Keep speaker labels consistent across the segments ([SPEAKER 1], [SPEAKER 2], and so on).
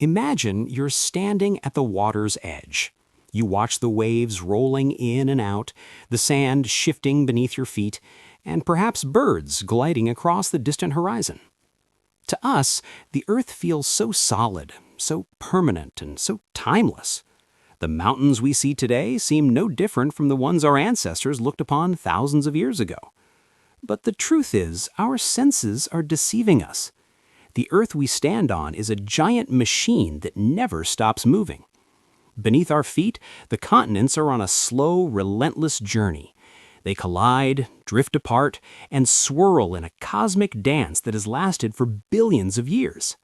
[SPEAKER 1] Imagine you're standing at the water's edge. You watch the waves rolling in and out, the sand shifting beneath your feet, and perhaps birds gliding across the distant horizon. To us, the Earth feels so solid, so permanent, and so timeless. The mountains we see today seem no different from the ones our ancestors looked upon thousands of years ago. But the truth is, our senses are deceiving us. The Earth we stand on is a giant machine that never stops moving. Beneath our feet, the continents are on a slow, relentless journey. They collide, drift apart, and swirl in a cosmic dance that has lasted for billions of years.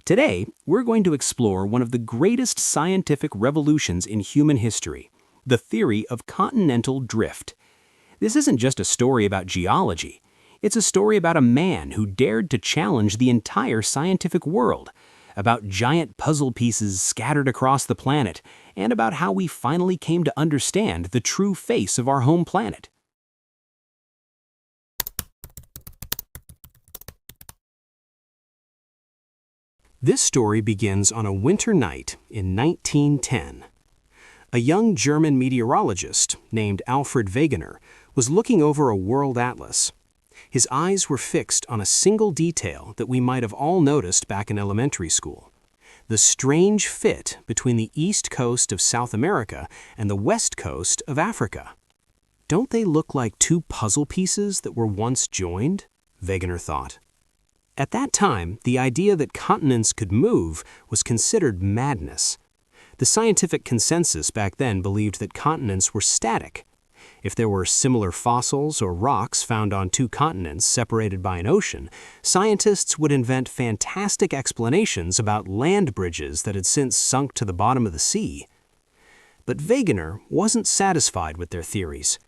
[SPEAKER 1] Today, we're going to explore one of the greatest scientific revolutions in human history, the theory of continental drift. This isn't just a story about geology. It's a story about a man who dared to challenge the entire scientific world, about giant puzzle pieces scattered across the planet, and about how we finally came to understand the true face of our home planet. This story begins on a winter night in 1910. A young German meteorologist named Alfred Wegener was looking over a world atlas. His eyes were fixed on a single detail that we might have all noticed back in elementary school: the strange fit between the east coast of South America and the west coast of Africa. Don't they look like two puzzle pieces that were once joined? Wegener thought. At that time, the idea that continents could move was considered madness. The scientific consensus back then believed that continents were static. If there were similar fossils or rocks found on two continents separated by an ocean, scientists would invent fantastic explanations about land bridges that had since sunk to the bottom of the sea. But Wegener wasn't satisfied with their theories.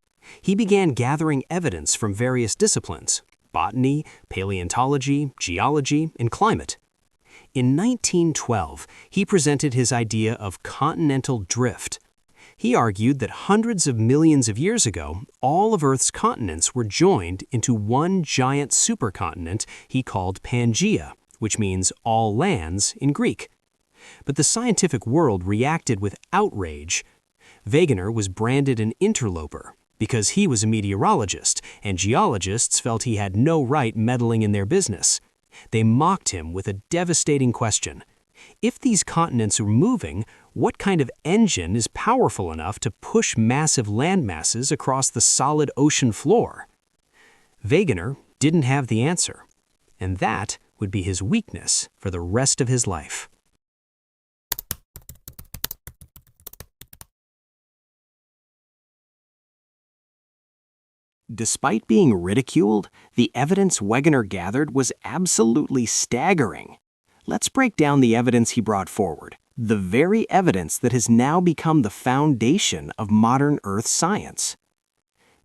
[SPEAKER 1] He began gathering evidence from various disciplines: botany, paleontology, geology, and climate. In 1912, he presented his idea of continental drift. He argued that hundreds of millions of years ago, all of Earth's continents were joined into one giant supercontinent he called Pangea, which means all lands in Greek. But the scientific world reacted with outrage. Wegener was branded an interloper because he was a meteorologist, and geologists felt he had no right meddling in their business. They mocked him with a devastating question: if these continents are moving, what kind of engine is powerful enough to push massive land masses across the solid ocean floor? Wegener didn't have the answer, and that would be his weakness for the rest of his life. Despite being ridiculed, the evidence Wegener gathered was absolutely staggering. Let's break down the evidence he brought forward, the very evidence that has now become the foundation of modern Earth science.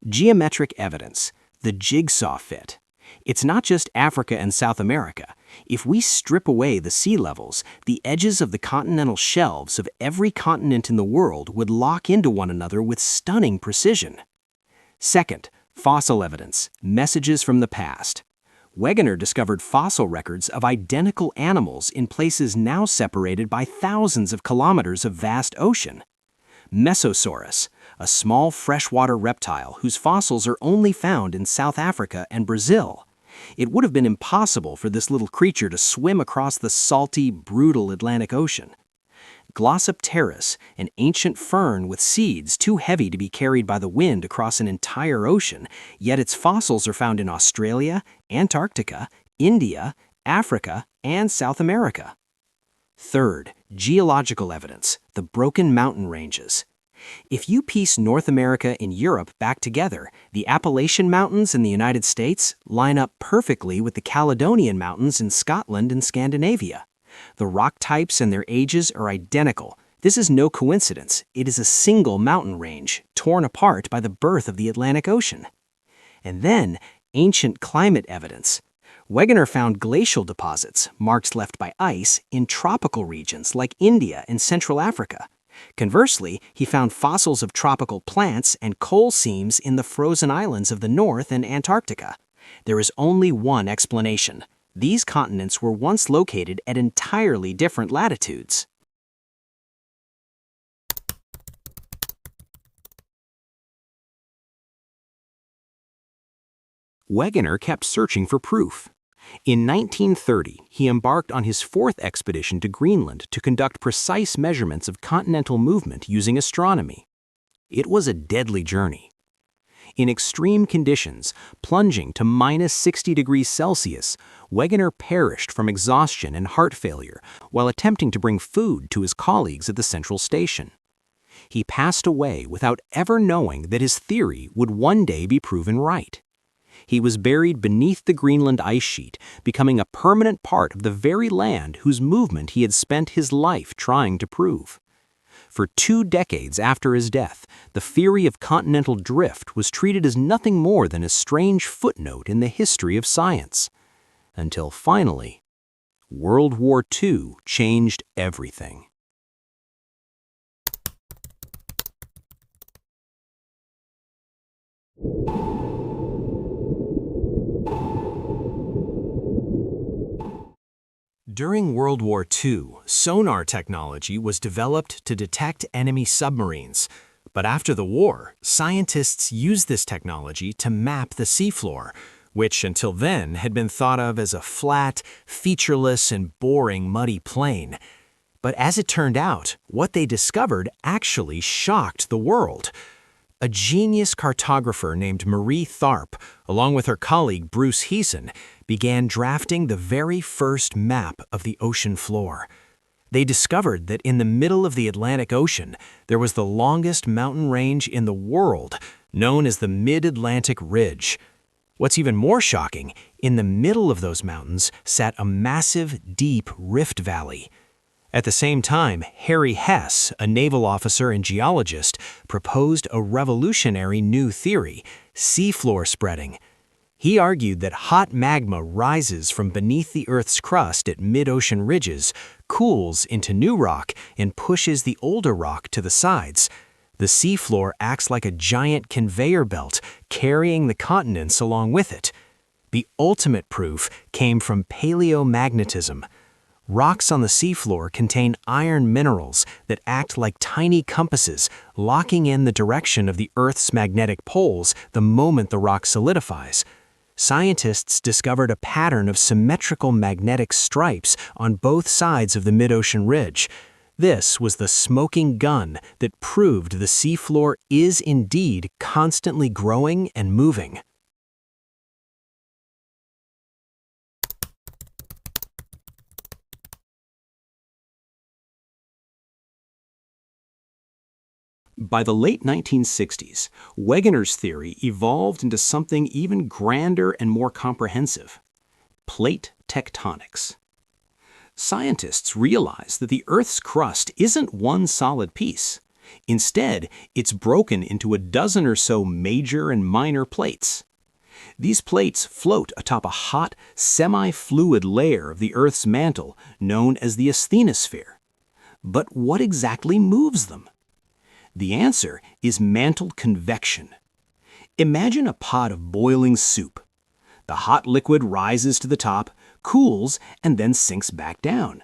[SPEAKER 1] Geometric evidence, the jigsaw fit. It's not just Africa and South America. If we strip away the sea levels, the edges of the continental shelves of every continent in the world would lock into one another with stunning precision. Second, fossil evidence, messages from the past. Wegener discovered fossil records of identical animals in places now separated by thousands of kilometers of vast ocean. Mesosaurus, a small freshwater reptile whose fossils are only found in South Africa and Brazil. It would have been impossible for this little creature to swim across the salty, brutal Atlantic Ocean. Glossopteris, an ancient fern with seeds too heavy to be carried by the wind across an entire ocean, yet its fossils are found in Australia, Antarctica, India, Africa, and South America. Third, geological evidence, the broken mountain ranges. If you piece North America and Europe back together, the Appalachian Mountains in the United States line up perfectly with the Caledonian Mountains in Scotland and Scandinavia. The rock types and their ages are identical. This is no coincidence. It is a single mountain range, torn apart by the birth of the Atlantic Ocean. And then, ancient climate evidence. Wegener found glacial deposits, marks left by ice, in tropical regions like India and Central Africa. Conversely, he found fossils of tropical plants and coal seams in the frozen islands of the North and Antarctica. There is only one explanation: These continents were once located at entirely different latitudes. Wegener kept searching for proof. In 1930, he embarked on his fourth expedition to Greenland to conduct precise measurements of continental movement using astronomy. It was a deadly journey. In extreme conditions, plunging to -60 degrees Celsius, Wegener perished from exhaustion and heart failure while attempting to bring food to his colleagues at the central station. He passed away without ever knowing that his theory would one day be proven right. He was buried beneath the Greenland ice sheet, becoming a permanent part of the very land whose movement he had spent his life trying to prove. For 2 decades after his death, the theory of continental drift was treated as nothing more than a strange footnote in the history of science. Until finally, World War II changed everything. During World War II, sonar technology was developed to detect enemy submarines. But after the war, scientists used this technology to map the seafloor, which until then had been thought of as a flat, featureless, and boring muddy plain. But as it turned out, what they discovered actually shocked the world. A genius cartographer named Marie Tharp, along with her colleague Bruce Heeson, began drafting the very first map of the ocean floor. They discovered that in the middle of the Atlantic Ocean, there was the longest mountain range in the world, known as the Mid-Atlantic Ridge. What's even more shocking, in the middle of those mountains sat a massive, deep rift valley. At the same time, Harry Hess, a naval officer and geologist, proposed a revolutionary new theory, seafloor spreading. He argued that hot magma rises from beneath the Earth's crust at mid-ocean ridges, cools into new rock, and pushes the older rock to the sides. The seafloor acts like a giant conveyor belt, carrying the continents along with it. The ultimate proof came from paleomagnetism. Rocks on the seafloor contain iron minerals that act like tiny compasses, locking in the direction of the Earth's magnetic poles the moment the rock solidifies. Scientists discovered a pattern of symmetrical magnetic stripes on both sides of the mid-ocean ridge. This was the smoking gun that proved the seafloor is indeed constantly growing and moving. By the late 1960s, Wegener's theory evolved into something even grander and more comprehensive: plate tectonics. Scientists realized that the Earth's crust isn't one solid piece. Instead, it's broken into a dozen or so major and minor plates. These plates float atop a hot, semi-fluid layer of the Earth's mantle known as the asthenosphere. But what exactly moves them? The answer is mantle convection. Imagine a pot of boiling soup. The hot liquid rises to the top, cools, and then sinks back down.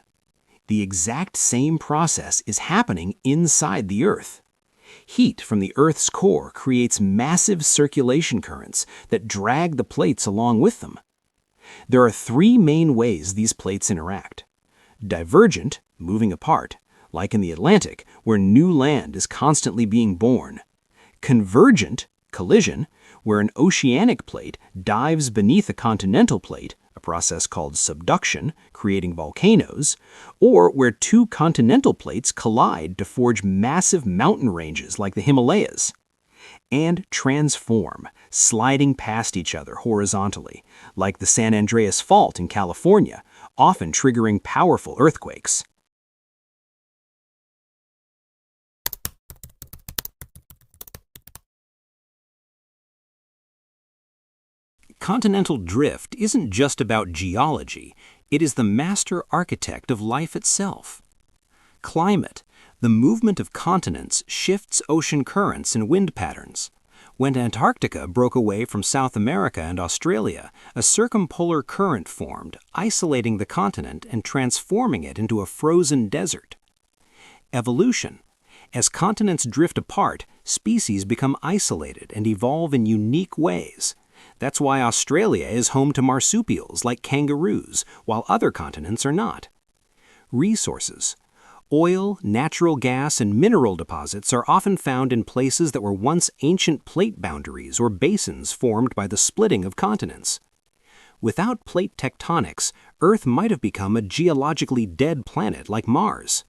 [SPEAKER 1] The exact same process is happening inside the Earth. Heat from the Earth's core creates massive circulation currents that drag the plates along with them. There are 3 main ways these plates interact: divergent, moving apart, like in the Atlantic, where new land is constantly being born; convergent, collision, where an oceanic plate dives beneath a continental plate, a process called subduction, creating volcanoes; or where 2 continental plates collide to forge massive mountain ranges like the Himalayas; and transform, sliding past each other horizontally, like the San Andreas Fault in California, often triggering powerful earthquakes. Continental drift isn't just about geology, it is the master architect of life itself. Climate, the movement of continents, shifts ocean currents and wind patterns. When Antarctica broke away from South America and Australia, a circumpolar current formed, isolating the continent and transforming it into a frozen desert. Evolution. As continents drift apart, species become isolated and evolve in unique ways. That's why Australia is home to marsupials like kangaroos, while other continents are not. Resources. Oil, natural gas, and mineral deposits are often found in places that were once ancient plate boundaries or basins formed by the splitting of continents. Without plate tectonics, Earth might have become a geologically dead planet like Mars.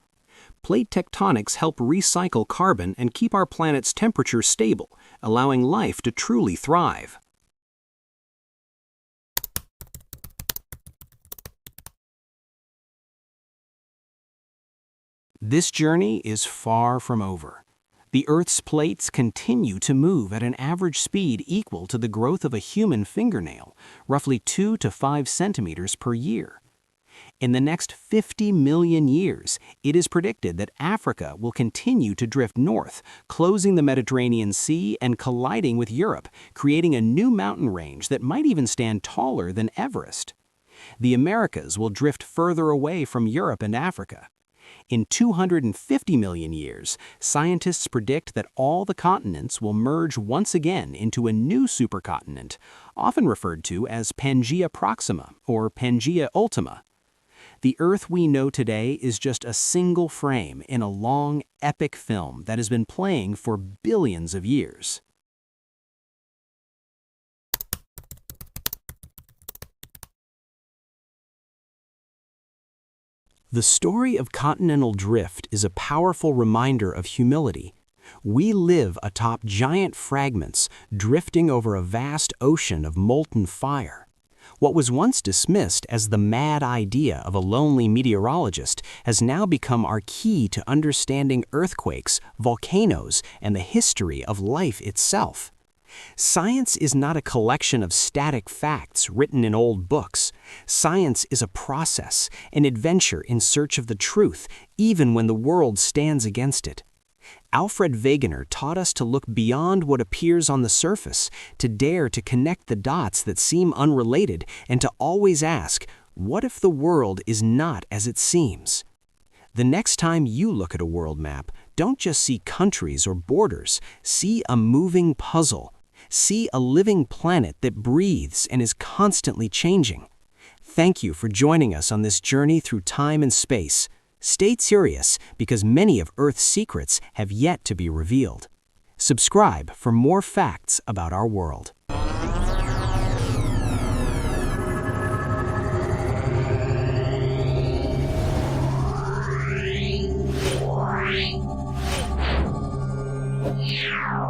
[SPEAKER 1] Plate tectonics help recycle carbon and keep our planet's temperature stable, allowing life to truly thrive. This journey is far from over. The Earth's plates continue to move at an average speed equal to the growth of a human fingernail, roughly 2 to 5 centimeters per year. In the next 50 million years, it is predicted that Africa will continue to drift north, closing the Mediterranean Sea and colliding with Europe, creating a new mountain range that might even stand taller than Everest. The Americas will drift further away from Europe and Africa. In 250 million years, scientists predict that all the continents will merge once again into a new supercontinent, often referred to as Pangea Proxima or Pangea Ultima. The Earth we know today is just a single frame in a long, epic film that has been playing for billions of years. The story of continental drift is a powerful reminder of humility. We live atop giant fragments, drifting over a vast ocean of molten fire. What was once dismissed as the mad idea of a lonely meteorologist has now become our key to understanding earthquakes, volcanoes, and the history of life itself. Science is not a collection of static facts written in old books. Science is a process, an adventure in search of the truth, even when the world stands against it. Alfred Wegener taught us to look beyond what appears on the surface, to dare to connect the dots that seem unrelated, and to always ask, what if the world is not as it seems? The next time you look at a world map, don't just see countries or borders, see a moving puzzle. See a living planet that breathes and is constantly changing. Thank you for joining us on this journey through time and space. Stay curious because many of Earth's secrets have yet to be revealed. Subscribe for more facts about our world.
[SPEAKER 2] Yeah.